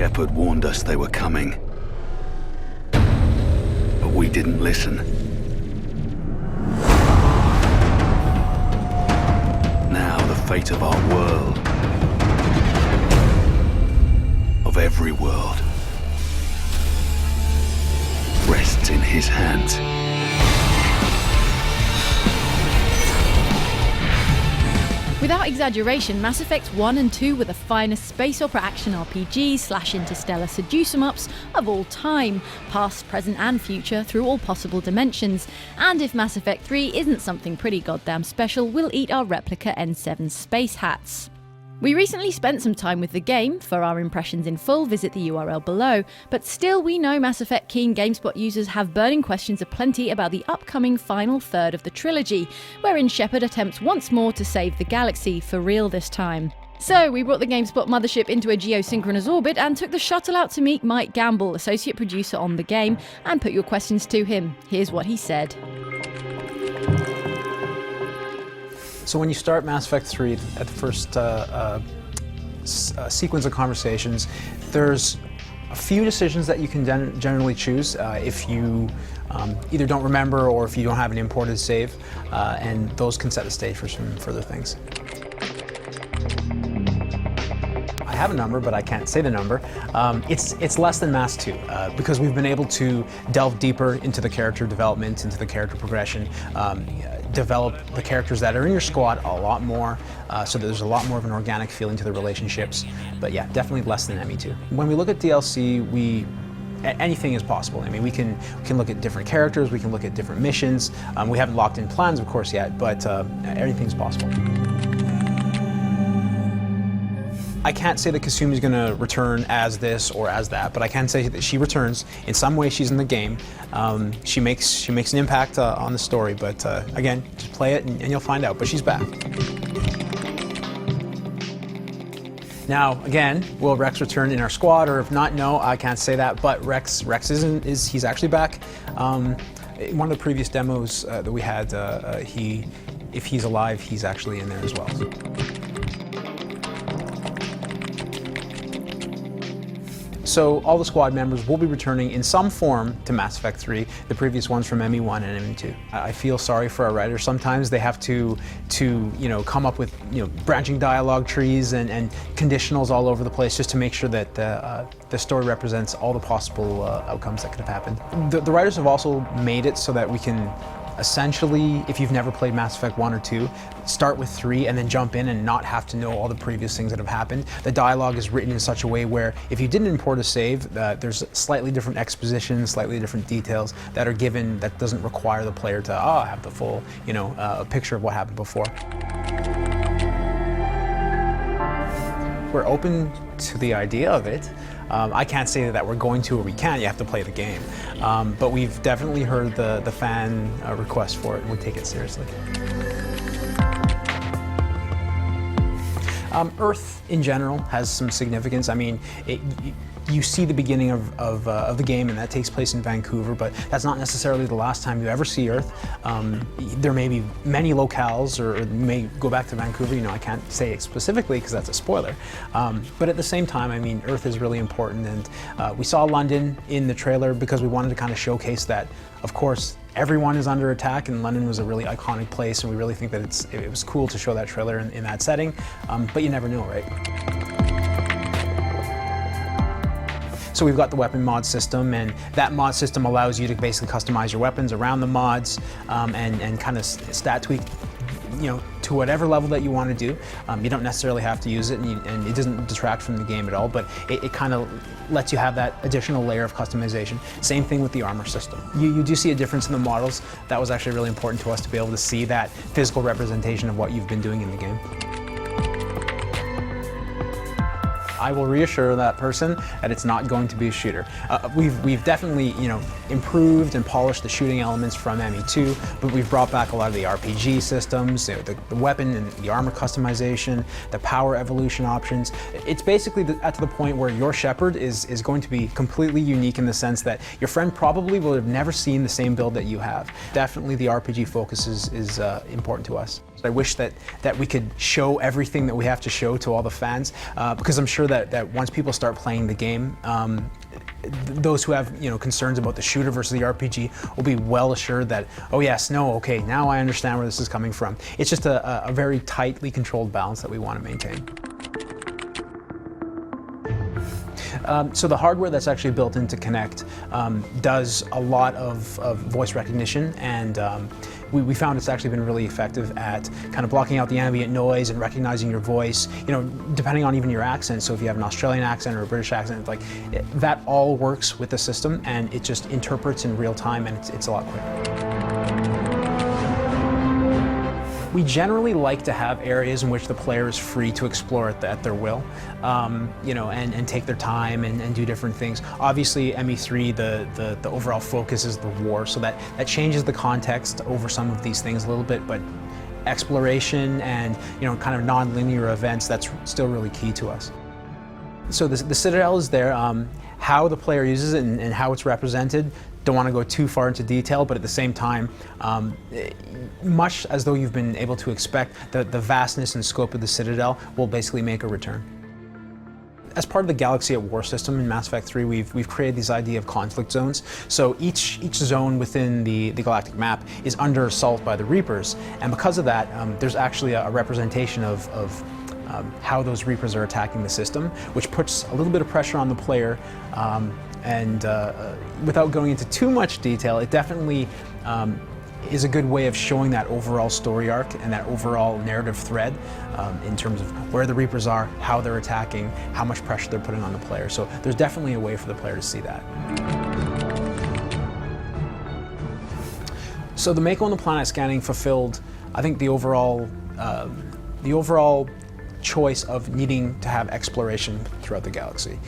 Shepard warned us they were coming. But we didn't listen. Now the fate of our world, of every world, rests in his hands. Without exaggeration, Mass Effect 1 and 2 were the finest space opera action RPGs / interstellar seduce-em-ups of all time, past, present and future through all possible dimensions. And if Mass Effect 3 isn't something pretty goddamn special, we'll eat our replica N7 space hats. We recently spent some time with the game. For our impressions in full, visit the URL below, but still we know Mass Effect keen GameSpot users have burning questions aplenty about the upcoming final third of the trilogy, wherein Shepard attempts once more to save the galaxy, for real this time. So we brought the GameSpot mothership into a geosynchronous orbit and took the shuttle out to meet Mike Gamble, associate producer on the game, and put your questions to him. Here's what he said. So when you start Mass Effect 3, at the first sequence of conversations, there's a few decisions that you can generally choose if you either don't remember or if you don't have an imported save, and those can set the stage for some further things. I have a number, but I can't say the number. It's less than Mass 2, because we've been able to delve deeper into the character development, into the character progression, develop the characters that are in your squad a lot more, so that there's a lot more of an organic feeling to the relationships. But yeah, definitely less than ME2. When we look at DLC, anything is possible. I mean, we can look at different characters, we can look at different missions. We haven't locked in plans, of course, yet, but everything's possible. I can't say that Kasumi is going to return as this or as that, but I can say that she returns. In some way, she's in the game. She makes an impact on the story, but again, just play it and you'll find out. But she's back. Now, again, will Rex return in our squad, or if not, no, I can't say that. But Rex he's actually back. In one of the previous demos that we had, if he's alive, he's actually in there as well. So all the squad members will be returning in some form to Mass Effect 3, the previous ones from ME1 and ME2. I feel sorry for our writers. Sometimes they have to come up with branching dialogue trees and conditionals all over the place just to make sure that the story represents all the possible outcomes that could have happened. The writers have also made it so that we can essentially, if you've never played Mass Effect 1 or 2, start with 3 and then jump in and not have to know all the previous things that have happened. The dialogue is written in such a way where if you didn't import a save, there's slightly different exposition, slightly different details that are given that doesn't require the player to have the full, picture of what happened before. We're open to the idea of it. I can't say that we're going to or we can't. You have to play the game. But we've definitely heard the fan request for it, and we take it seriously. Earth, in general, has some significance. I mean, you see the beginning of the game, and that takes place in Vancouver, but that's not necessarily the last time you ever see Earth. There may be many locales, or may go back to Vancouver. I can't say it specifically because that's a spoiler. But at the same time, I mean, Earth is really important, and we saw London in the trailer because we wanted to kind of showcase that, of course, everyone is under attack, and London was a really iconic place, and we really think that it was cool to show that trailer in that setting, but you never know, right? So we've got the weapon mod system, and that mod system allows you to basically customize your weapons around the mods and kind of stat tweak, to whatever level that you want to do. You don't necessarily have to use it, and it doesn't detract from the game at all, but it kind of lets you have that additional layer of customization. Same thing with the armor system. You do see a difference in the models. That was actually really important to us to be able to see that physical representation of what you've been doing in the game. I will reassure that person that it's not going to be a shooter. We've definitely, improved and polished the shooting elements from ME2, but we've brought back a lot of the RPG systems, the weapon and the armor customization, the power evolution options. It's basically to the point where your Shepard is going to be completely unique in the sense that your friend probably will have never seen the same build that you have. Definitely the RPG focus is important to us. I wish that we could show everything that we have to show to all the fans, because I'm sure that once people start playing the game, those who have concerns about the shooter versus the RPG will be well assured that, oh yes, no, okay, now I understand where this is coming from. It's just a very tightly controlled balance that we want to maintain. So the hardware that's actually built into Kinect does a lot of voice recognition, and we found it's actually been really effective at kind of blocking out the ambient noise and recognizing your voice, depending on even your accent. So if you have an Australian accent or a British accent, that all works with the system, and it just interprets in real time, and it's a lot quicker. We generally like to have areas in which the player is free to explore at their will, and take their time and do different things. Obviously, ME3, the overall focus is the war, so that changes the context over some of these things a little bit, but exploration and kind of non-linear events, that's still really key to us. So the Citadel is there. How the player uses it and how it's represented, don't want to go too far into detail, but at the same time, much as though you've been able to expect, the vastness and scope of the Citadel will basically make a return. As part of the Galaxy at War system in Mass Effect 3, we've created these idea of conflict zones. So each zone within the galactic map is under assault by the Reapers, and because of that, there's actually a representation of how those Reapers are attacking the system, which puts a little bit of pressure on the player. Without going into too much detail, it definitely is a good way of showing that overall story arc and that overall narrative thread in terms of where the Reapers are, how they're attacking, how much pressure they're putting on the player. So there's definitely a way for the player to see that. So the Mako on the Planet scanning fulfilled, I think, the overall choice of needing to have exploration throughout the galaxy.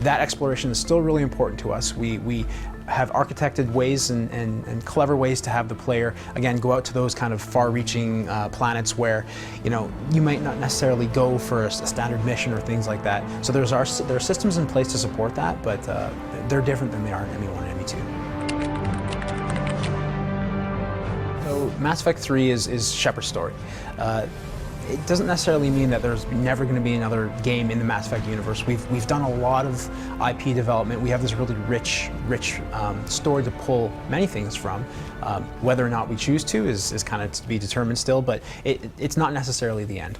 That exploration is still really important to us. We have architected ways and clever ways to have the player, again, go out to those kind of far-reaching planets where, you might not necessarily go for a standard mission or things like that. So there are systems in place to support that, but they're different than they are in ME1 and ME2. So Mass Effect 3 is Shepard's story. It doesn't necessarily mean that there's never going to be another game in the Mass Effect universe. We've done a lot of IP development. We have this really rich story to pull many things from. Whether or not we choose to is kind of to be determined still, but it's not necessarily the end.